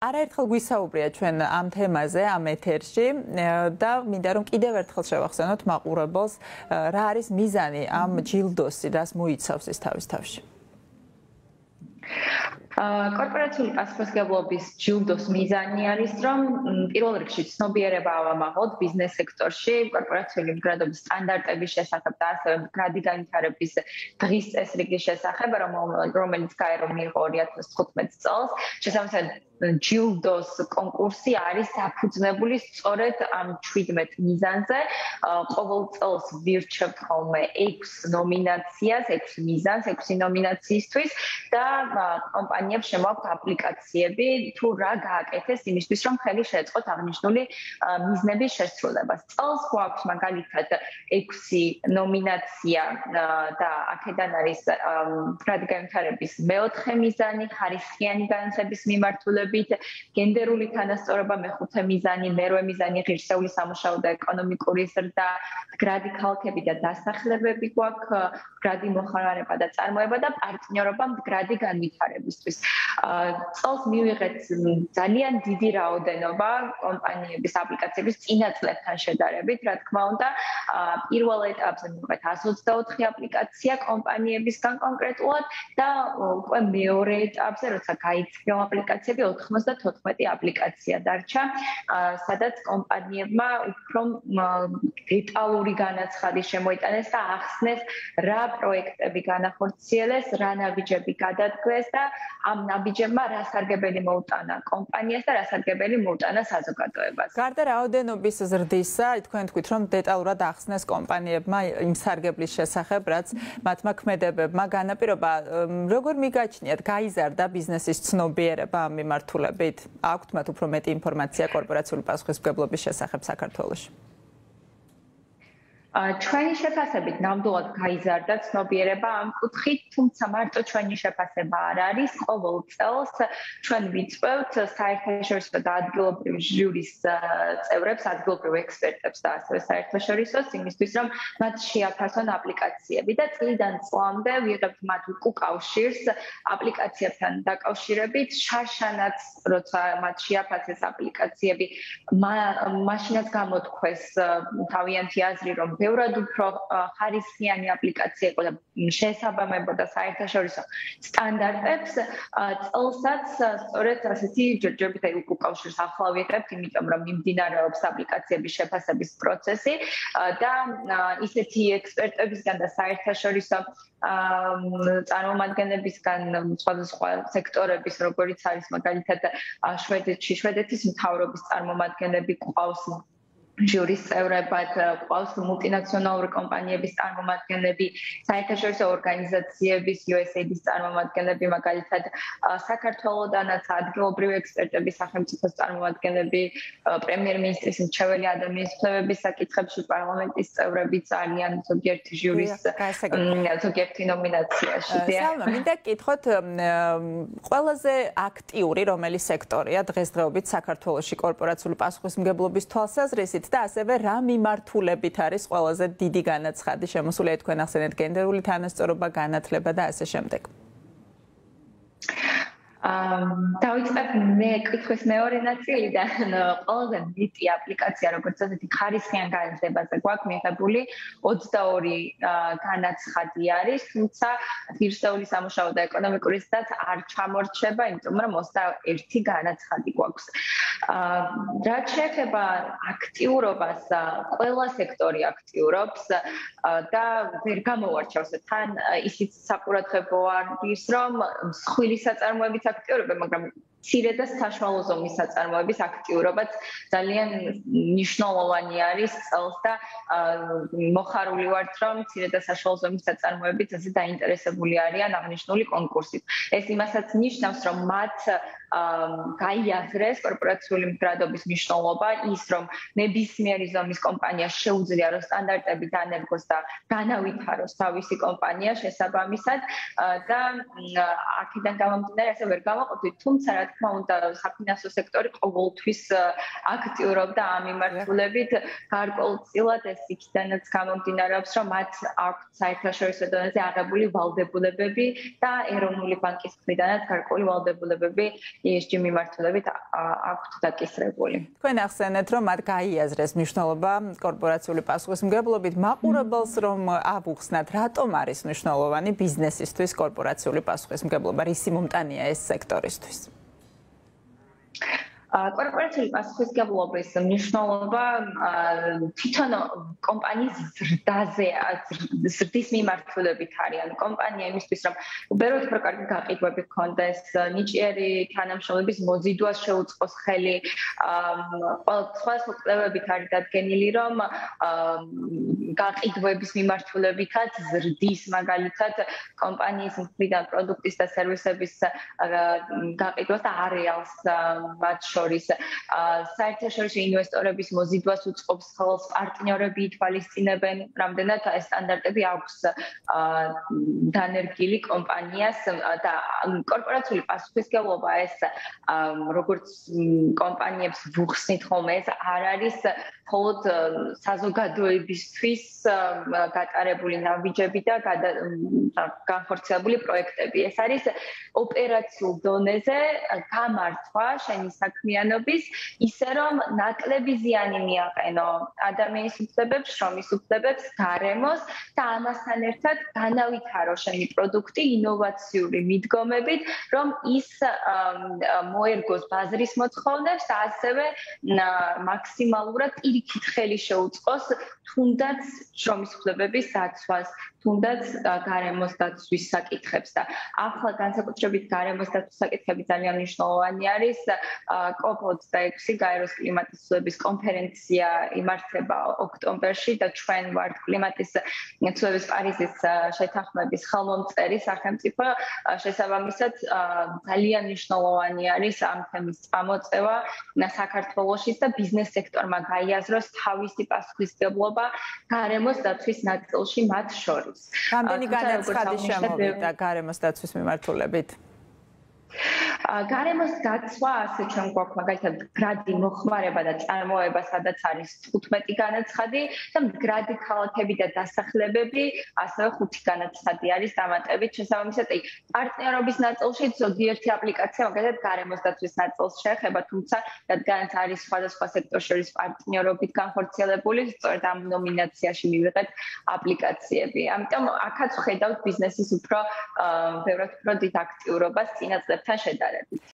არაერთხელ გვისაუბრია ჩვენ ამ თემაზე, ამ ეთერში და მინდა რომ კიდევ ერთხელ შევახსენოთ მაყურებელს, რა არის მიზანი ამ ჯილდოსი, რას მოიცავს ეს თავის თავში. კორპორაციული პასუხისმგებლობის ჯილდოს მიზანი არის, რომ პირველ რიგში ცნობიერება ავამაღლოთ ბიზნეს სექტორში, კორპორაციული მდგრადობის სტანდარტების შესახებ და ასევე მდგრადი განვითარების დღის წესრიგის შესახებ, რომელიც გაერო მიიღო 2015 წელს. შესაბამისად, ჯილდოს კონკურსი არის დაფუძნებული სწორედ ამ 17 მიზანზე. ყოველ წელს ვირჩევთ ხოლმე 6 ნომინაციას, 6 მიზანს, 6 ნომინაციისთვის და კომპანიებს შემოაქვთ აპლიკაციები თუ რა გააკეთეს იმისთვის, რომ ხელი შეეწყოთ აღნიშნული მიზნების შესრულებას. წელს გვაქვს მაგალითად 6 ნომინაცია და აქედან არის მდგრადი განვითარების მეოთხე მიზანი, ხარისხიანი განათლების მიმართულებით, გენდერული თანასწორობა მეხუთე მიზანი, მერვე მიზანი ღირსეული სამუშაო და ეკონომიკური ზრდა, მდგრადი ქალაქები და დასახლებები გვაქვს, მდგრადი მოხარება და წარმოება და პარტნიორობა მდგრადი განვითარებისთვის. წელს მივიღეთ ძალიან დიდი რაოდენობა კომპანიების აპლიკაციების წინა წლებთან შედარებით, რა თქმა უნდა, პირველ ეტაპზე მივიღეთ 124 აპლიკაცია კომპანიებისგან კონკრეტულად და უკვე მეორე ეტაპზე, როცა გაიცნო აპლიკაციები 94 აპლიკაცია დარჩა, სადაც კომპანიებმა უფრო დეტალური განაცხადი შემოიტანეს და ახსნეს, რა პროექტები განახორციელეს, რა ნაბიჯები გადადგეს და ამ ნაბიჯებმა რა სარგებელი მოუტანა კომპანიას და რა სარგებელი მოუტანა საზოგადოებას. გარდა რაოდენობის ზრდისა, თქვენ თქვით, რომ დეტალურად ახსნეს კომპანიებმა იმ სარგებლის შესახებ, რაც მათმა ქმედებებმა განაპირობა. როგორ მიგაჩნიათ, გაიზარდა ბიზნესის ცნობიერება ამ მიმართულებით? აქვთ მათ უფრო მეტი ინფორმაცია კორპორაციული პასუხისმგებლობის შესახებ საქართველოში? ჩვენი შეფასებით ნამდვილად გაიზარდა ცნობიერება ამ კუთხით, თუმცა მარტო ჩვენი შეფასება არ არის. ყოველ წელს ჩვენ ვიწვევთ საერთაშორისო და ადგილობრივ ჟიურის წევრებს, ადგილობრივ ექსპერტებს და ასევე საერთაშორისოს იმისთვის, რომ მათ შეაფასონ აპლიკაციები და წლიდან წლამდე ვიღებთ მათ უკავშირს აპლიკაციებთან დაკავშირებით, შარშანაც როცა მათ შეაფასეს აპლიკაციები, მაშინაც გამოთქვეს თავიანთი აზრი, რომ ბევრად უფრო ხარისხიანი აპლიკაცია იყო და შეესაბამებოდა საერთაშორისო სტანდარტებს. წელსაც სწორედ ასეთი ჯერჯერობით უკავშირს ახლა ვიღებთ, იმიტომ რომ მიმდინარეობს აპლიკაციების შეფასების პროცესი და ისეთი ექსპერტებისგან და საერთაშორისო წარმომადგენლებისგან სხვადასხვა სექტორების, როგორიც არის მაგალითად შვედეთის მთავრობის წარმომადგენლები ყავს, ჟიურის წევრებად ყავს მულტინაციონალური კომპანიების წარმომადგენლები, საერთაშორისო ორგანიზაციების, USAID-ის წარმომადგენლები, მაგალითად საქართველოდანაც ადგილობრივი ექსპერტები, სახელმწიფოს წარმომადგენლები, პრემიერ-მინისტრის მრჩეველი ადამიანის უფლებების საკითხებში პარლამენტის წევრებიც არიან ზოგიერთი ჟიურის ზოგიერთი ნომინაციაში. სალმა, მინდა გკითხოთ, ყველაზე აქტიური რომელი სექტორია დღესდღეობით საქართველოში კორპორაციული პასუხისმგებლობის თვალსაზრისით და ასევე რა მიმართულებით არის ყველაზე დიდი განაცხადი შემოსული თქვენ ახსენეთ გენდერული თანასწორობა, განათლება და ასე შემდეგ. დავიწყებ მე კითხვის მეორე ნაწილიდან. ყველაზე მეტი აპლიკაცია, როგორც ასეთი ხარისხიან განათლებაზე გვაქვს მიღებული 22 განაცხადი არის, თუმცა ღირსეული სამუშაო და ეკონომიკური ზრდაც არ ჩამორჩება, იმიტომ რომ 21 განაცხადი გვაქვს. რაც შეეხება აქტიურობას, ყველა სექტორი აქტიურობს და ვერ გამოვარჩევს. თან ისიც საყურადღებოა ის, რომ მსხვილი საწარმოებიც აქტიურობა, მაგრამ მცირე და საშუალო ზომის საწარმოების აქტიურობაც ძალიან მნიშვნელოვანი არის წელს და მოხარული ვართ, რომ მცირე და საშუალო ზომის საწარმოები ასე დაინტერესებული არიან აღნიშნული კონკურსით. ეს იმასაც ნიშნავს, რომ მათ გაიაზრეს კორპორაციული მდგრადობის მნიშვნელობა, ის რომ ნებისმიერი ზომის კომპანია შეუძლია რომ სტანდარტები დანერგოს და განავითაროს თავისი კომპანია შესაბამისად და აქედან გამომდინარე ასე ვერ გავაყოფით, თუმცა რა თქმა უნდა საფინანსო სექტორი ყოველთვის აქტიურობდა ამ მიმართულებით გარკვეულწილად ეს იქიდანაც გამომდინარეობს რომ მათ აქვთ საერთაშორისო დონეზე აღებული ვალდებულებები და ეროვნული ბანკის მხრიდანაც გარკვეული ვალდებულებები ESG მიმართულებით აქვთ დაკისრებული. თქვენ ახსენეთ რომ მათ გაიაზრეს მნიშვნელობა კორპორაციული პასუხისმგებლობით მაყურებელს რომ ავუხსნათ რატომ არის მნიშვნელოვანი ბიზნესისთვის კორპორაციული პასუხისმგებლობა რისი მომტანია ეს სექტორისთვის კორპორაციული პასუხისმგებლობის მნიშვნელობა თვითონ კომპანიის ზრდის მიმართულებით არის. ანუ კომპანია იმისთვის რომ უბრალოდ პროკარგი გაყიდვები ჰქონდეს, ნიჭიერი თანამშრომლების მოზიდვას შეუწყოს ხელი, სხვადასხვა კვლევებით არის დადგენილი რომ გაყიდვების მიმართულებითაც ზრდის მაგალითად კომპანიის მხრიდან პროდუქტის და სერვისების გაყიდვას და არეალს მათ შორის საერთაშორისო ინვესტორების მოზიდვას უწყობს ხოლოს პარტნიორები ითვალისწინებენ რამდენად ეს სტანდარტები აქვს დანერგილი კომპანიას და კორპორაციული პასუხისმგებლობა ეს როგორც კომპანიებს ვუხსნით ხოლმე ეს არ არის მხოლოდ საზოგადოებისთვის გატარებული ნაბიჯები და განხორციელებული პროექტები. ეს არის ოპერაციულ დონეზე გამართვა შენი საქმიანობის ისე რომ ნაკლები ზიანი მიაყენო ადამიანის უფლებებს, შრომის უფლებებს, გარემოს და ამასთან ერთად განავითარო შენი პროდუქტი ინოვაციური მიდგომებით, რომ ის მოერგოს ბაზრის მოთხოვნებს და ასევე მაქსიმალურად პირიქით ხელი შეუწყოს თუნდაც შრომის უფლებების დაცვას, თუნდაც გარემოს დაცვის საკითხებს და ახლა განსაკუთრებით გარემოს დაცვის საკითხები ძალიან მნიშვნელოვანი არის. COP26 გაეროს კლიმატის ცვლილების კონფერენცია იმართება ოქტომბერში და ჩვენ ვართ კლიმატის ცვლილების პარიზის შეთანხმების ხელმომწერი სახელმწიფო შესაბამისად ძალიან მნიშვნელოვანი არის ამ თემის წამოწევა საქართველოშიც და ბიზნეს სექტორმა გაიაზროს თავისი პასუხისმგებლობა გარემოს დაცვის ნაწილში მათ შორის. რამდენი განაცხადი შემოვიდა გარემოს დაცვის მიმართულებით? გარემოს დაცვა ასე ჩვენ გვაქვს მაგალითად გრადი მოხმარება და წარმოება სადაც არის 15 განაცხადი და გრადი ქალაქები და დასახლებები ასევე 5 განაცხადი არის დამატებით შესაბამისად პარტნიორობის ნაწილში ზოგიერთი აპლიკაცია მაგალითად გარემოს დაცვის ნაწილს შეეხება თუმცა რადგანაც არის სხვადასხვა სექტორ შორის პარტნიორობით განხორციელებული სწორედ ამ ნომინაციაში მივიღეთ აპლიკაციები ამიტომ აქაც ვხედავთ ბიზნესის უფრო ბევრად უფრო დიდ აქტიურობას წინა წლებთან შედარებით